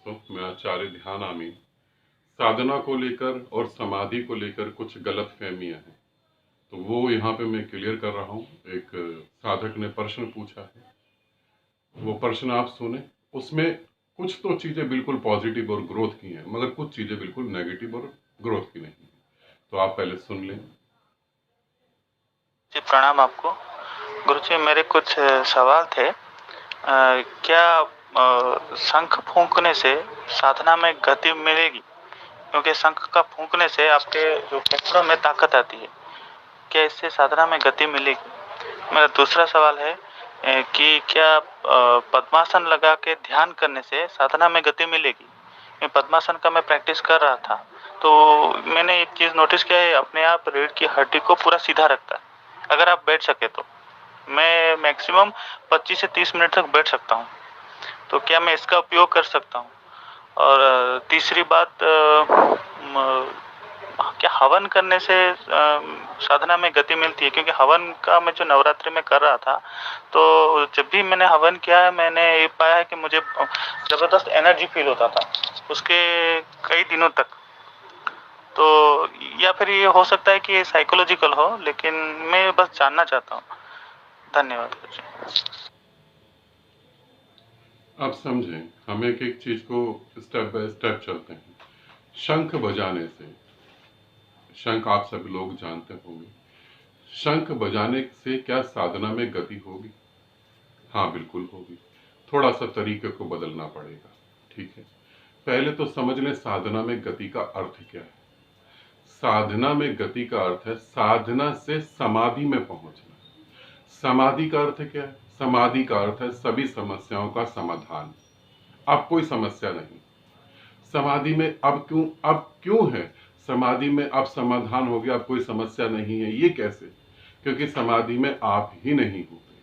दोस्तों, मैं आचार्य ध्यान आमीन। साधना को लेकर और समाधि को लेकर कुछ गलत फहमियाँ हैं, तो वो यहाँ पे मैं क्लियर कर रहा हूँ। एक साधक ने प्रश्न पूछा है, वो प्रश्न आप सुने। उसमें कुछ तो चीज़ें बिल्कुल पॉजिटिव और ग्रोथ की हैं, मगर कुछ चीज़ें बिल्कुल नेगेटिव और ग्रोथ की नहीं है। तो आप पहले सुन लें। जी प्रणाम आपको। गुरुजी, मेरे कुछ सवाल थे। क्या शंख फूंकने से साधना में गति मिलेगी? क्योंकि शंख का फूंकने से आपके जो फेफड़ों में ताकत आती है, क्या इससे साधना में गति मिलेगी? मेरा दूसरा सवाल है कि क्या पद्मासन लगा के ध्यान करने से साधना में गति मिलेगी? पद्मासन का मैं प्रैक्टिस कर रहा था, तो मैंने एक चीज़ नोटिस किया है, अपने आप रीढ़ की हड्डी को पूरा सीधा रखता है। अगर आप बैठ सके तो मैं मैक्सिमम 25 से 30 मिनट तक बैठ सकता हूँ। तो क्या मैं इसका उपयोग कर सकता हूँ? और तीसरी बात, क्या हवन करने से साधना में गति मिलती है? क्योंकि हवन का मैं जो नवरात्रि में कर रहा था, तो जब भी मैंने हवन किया है, मैंने ये पाया है कि मुझे ज़बरदस्त एनर्जी फील होता था उसके कई दिनों तक। तो या फिर ये हो सकता है कि ये साइकोलॉजिकल हो, लेकिन मैं बस जानना चाहता हूँ। धन्यवाद। आप समझें, हम एक एक चीज़ को स्टेप बाय स्टेप चलते हैं। शंख बजाने से, शंख आप सभी लोग जानते होंगे, शंख बजाने से क्या साधना में गति होगी? हाँ, बिल्कुल होगी। थोड़ा सा तरीके को बदलना पड़ेगा। ठीक है, पहले तो समझ लें साधना में गति का अर्थ क्या है। साधना में गति का अर्थ है साधना से समाधि में पहुंचना। समाधि का अर्थ क्या है? समाधि का अर्थ है सभी समस्याओं का समाधान। अब कोई समस्या नहीं। समाधि में अब क्यों है? समाधि में अब समाधान हो गया, अब कोई समस्या नहीं है। ये कैसे? क्योंकि समाधि में आप ही नहीं होते।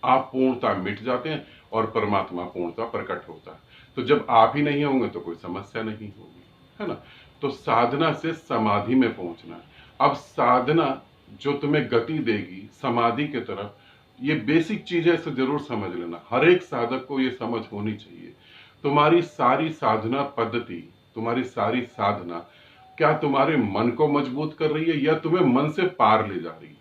आप पूर्णता मिट जाते हैं और परमात्मा पूर्णता प्रकट होता है। तो जब आप ही नहीं होंगे तो कोई समस्या नहीं होगी, है ना? तो साधना से समाधि में पहुंचना। अब साधना जो तुम्हें गति देगी समाधि की तरफ, ये बेसिक चीजें से जरूर समझ लेना। हर एक साधक को ये समझ होनी चाहिए। तुम्हारी सारी साधना पद्धति, तुम्हारी सारी साधना क्या तुम्हारे मन को मजबूत कर रही है या तुम्हें मन से पार ले जा रही है?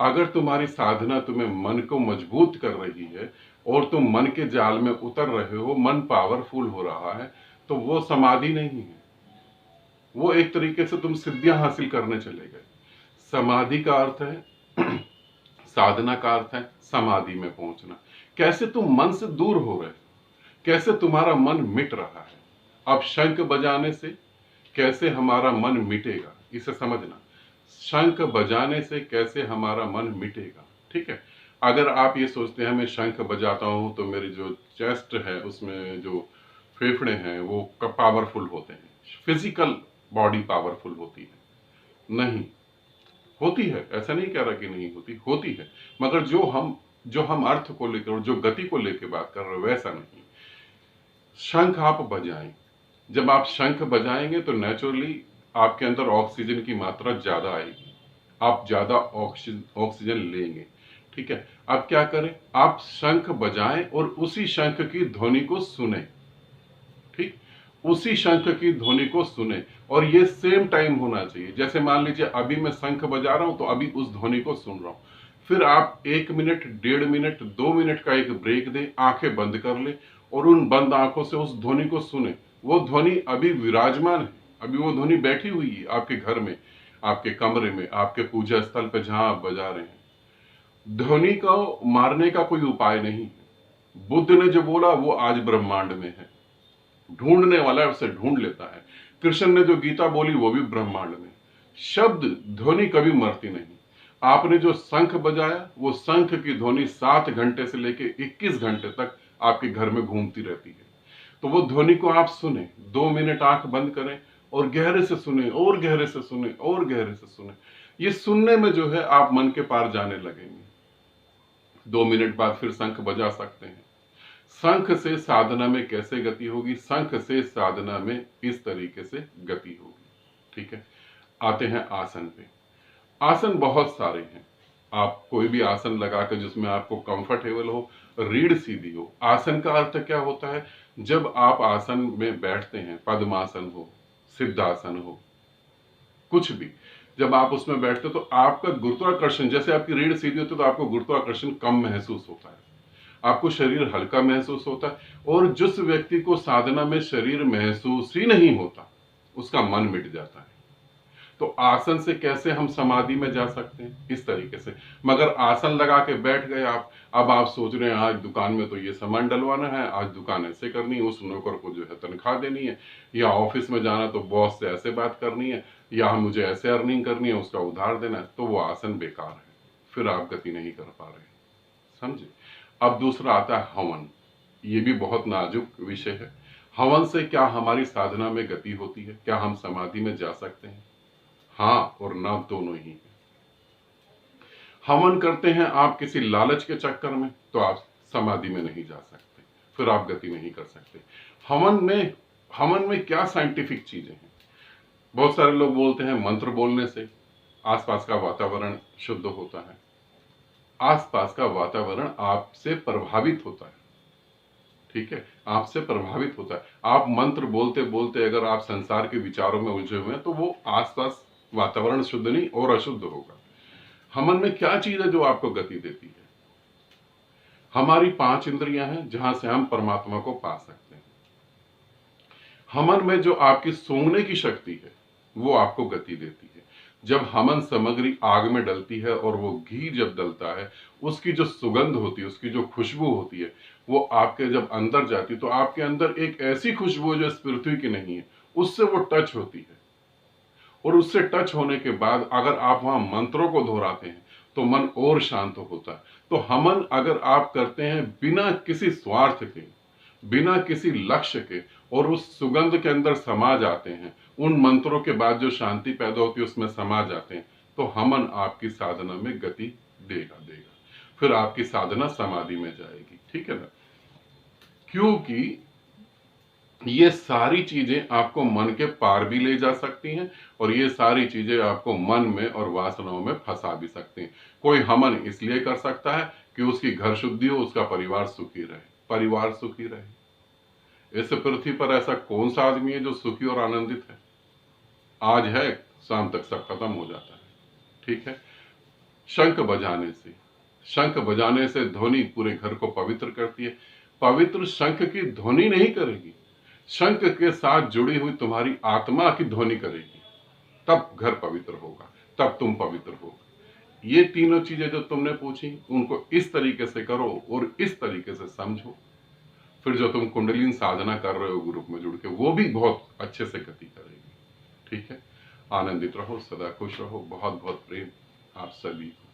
अगर तुम्हारी साधना तुम्हें मन को मजबूत कर रही है और तुम मन के जाल में उतर रहे हो, मन पावरफुल हो रहा है, तो वो समाधि नहीं है। वो एक तरीके से तुम सिद्धियां हासिल करने चले गए। समाधि का अर्थ है साधना का अर्थ है समाधि में पहुंचना। कैसे तुम मन से दूर हो रहे हो, कैसे तुम्हारा मन मिट रहा है। अब शंख बजाने से कैसे हमारा मन मिटेगा, इसे समझना। शंख बजाने से कैसे हमारा मन मिटेगा। ठीक है, अगर आप ये सोचते हैं मैं शंख बजाता हूं तो मेरी जो चेस्ट है उसमें जो फेफड़े हैं वो पावरफुल होते हैं, फिजिकल बॉडी पावरफुल होती है, नहीं होती है। ऐसा नहीं कह रहा कि नहीं होती, होती है। मगर जो हम अर्थ को लेकर और जो गति को लेकर बात कर रहे हो वैसा नहीं। शंख आप बजाएं, जब आप शंख बजाएंगे तो नेचुरली आपके अंदर ऑक्सीजन की मात्रा ज्यादा आएगी, आप ज्यादा ऑक्सीजन लेंगे। ठीक है, अब क्या करें, आप शंख बजाएं और उसी शंख की ध्वनि को सुने। ठीक, उसी शंख की ध्वनि को सुने और ये सेम टाइम होना चाहिए। जैसे मान लीजिए अभी मैं शंख बजा रहा हूं तो अभी उस ध्वनि को सुन रहा हूं। फिर आप 1 मिनट, 1.5 मिनट, 2 मिनट का एक ब्रेक दें, आंखें बंद कर ले और उन बंद आंखों से उस ध्वनि को सुने। वो ध्वनि अभी विराजमान है, अभी वो ध्वनि बैठी हुई है आपके घर में, आपके कमरे में, आपके पूजा स्थल पे जहां आप बजा रहे हैं। ध्वनि को मारने का कोई उपाय नहीं है। बुद्ध ने जो बोला वो आज ब्रह्मांड में है, ढूंढने वाला उसे ढूंढ लेता है। कृष्ण ने जो गीता बोली वो भी ब्रह्मांड में। शब्द ध्वनि कभी मरती नहीं। आपने जो शंख बजाया वो शंख की ध्वनि 7 घंटे से लेकर 21 घंटे तक आपके घर में घूमती रहती है। तो वो ध्वनि को आप सुने, 2 मिनट आंख बंद करें और गहरे से सुने और गहरे से सुने और गहरे से सुने। ये सुनने में जो है आप मन के पार जाने लगेंगे। 2 मिनट बाद फिर शंख बजा सकते हैं। शंख से साधना में कैसे गति होगी? शंख से साधना में इस तरीके से गति होगी। ठीक है, आते हैं आसन पे। आसन बहुत सारे हैं, आप कोई भी आसन लगाकर जिसमें आपको कंफर्टेबल हो रीढ़ सीधी हो। आसन का अर्थ क्या होता है? जब आप आसन में बैठते हैं, पद्मासन हो, सिद्धासन हो, कुछ भी, जब आप उसमें बैठते हो तो आपका गुरुत्वाकर्षण, जैसे आपकी रीढ़ सीधी होती है तो आपको गुरुत्वाकर्षण कम महसूस होता है, आपको शरीर हल्का महसूस होता है। और जिस व्यक्ति को साधना में शरीर महसूस ही नहीं होता, उसका मन मिट जाता है। तो आसन से कैसे हम समाधि में जा सकते हैं? इस तरीके से। मगर आसन लगा के बैठ गए आप, अब आप सोच रहे हैं आज दुकान में तो ये सामान डलवाना है, आज दुकान ऐसे करनी है, उस नौकर को जो है तनख्वाह देनी है, या ऑफिस में जाना तो बॉस से ऐसे बात करनी है, या मुझे ऐसे अर्निंग करनी है, उसका उधार देना है, तो वो आसन बेकार है, फिर आप गति नहीं कर पा रहे, समझे। अब दूसरा आता है हवन। ये भी बहुत नाजुक विषय है। हवन से क्या हमारी साधना में गति होती है? क्या हम समाधि में जा सकते हैं? हाँ और ना, दोनों ही है। हवन करते हैं आप किसी लालच के चक्कर में, तो आप समाधि में नहीं जा सकते, फिर आप गति नहीं कर सकते। हवन में क्या साइंटिफिक चीजें हैं? बहुत सारे लोग बोलते हैं मंत्र बोलने से आसपास का वातावरण शुद्ध होता है। आसपास का वातावरण आपसे प्रभावित होता है, ठीक है, आपसे प्रभावित होता है। आप मंत्र बोलते बोलते अगर आप संसार के विचारों में उलझे हुए हैं तो वो आसपास वातावरण शुद्ध नहीं और अशुद्ध होगा। हवन में क्या चीज है जो आपको गति देती है? हमारी 5 इंद्रियां हैं जहां से हम परमात्मा को पा सकते हैं। हवन में जो आपकी सूंघने की शक्ति है वो आपको गति देती है। जब हवन सामग्री आग में डलती है और वो घी जब डलता है, उसकी जो सुगंध होती है, उसकी जो खुशबू होती है, वो आपके जब अंदर जाती है तो आपके अंदर एक ऐसी खुशबू जो इस पृथ्वी की नहीं है, उससे वो टच होती है। और उससे टच होने के बाद अगर आप वहां मंत्रों को दोहराते हैं तो मन और शांत होता है। तो हवन अगर आप करते हैं बिना किसी स्वार्थ के, बिना किसी लक्ष्य के, और उस सुगंध के अंदर समा जाते हैं, उन मंत्रों के बाद जो शांति पैदा होती है उसमें समा जाते हैं, तो हवन आपकी साधना में गति देगा, फिर आपकी साधना समाधि में जाएगी, ठीक है ना। क्योंकि ये सारी चीजें आपको मन के पार भी ले जा सकती हैं और ये सारी चीजें आपको मन में और वासनाओं में फंसा भी सकती हैं। कोई हवन इसलिए कर सकता है कि उसकी घर शुद्धि हो, उसका परिवार सुखी रहे, परिवार सुखी रहे। इस पृथ्वी पर ऐसा कौन सा आदमी है जो सुखी और आनंदित है? आज है, शाम तक सब खत्म हो जाता है, ठीक है। शंख बजाने से ध्वनि पूरे घर को पवित्र करती है। पवित्र शंख की ध्वनि नहीं करेगी, शंख के साथ जुड़ी हुई तुम्हारी आत्मा की ध्वनि करेगी, तब घर पवित्र होगा, तब तुम पवित्र हो। ये तीनों चीजें जो तुमने पूछी उनको इस तरीके से करो और इस तरीके से समझो, फिर जो तुम कुंडलिनी साधना कर रहे हो ग्रुप में जुड़ के, वो भी बहुत अच्छे से गति करेगी, ठीक है। आनंदित रहो, सदा खुश रहो। बहुत बहुत प्रेम आप सभी को।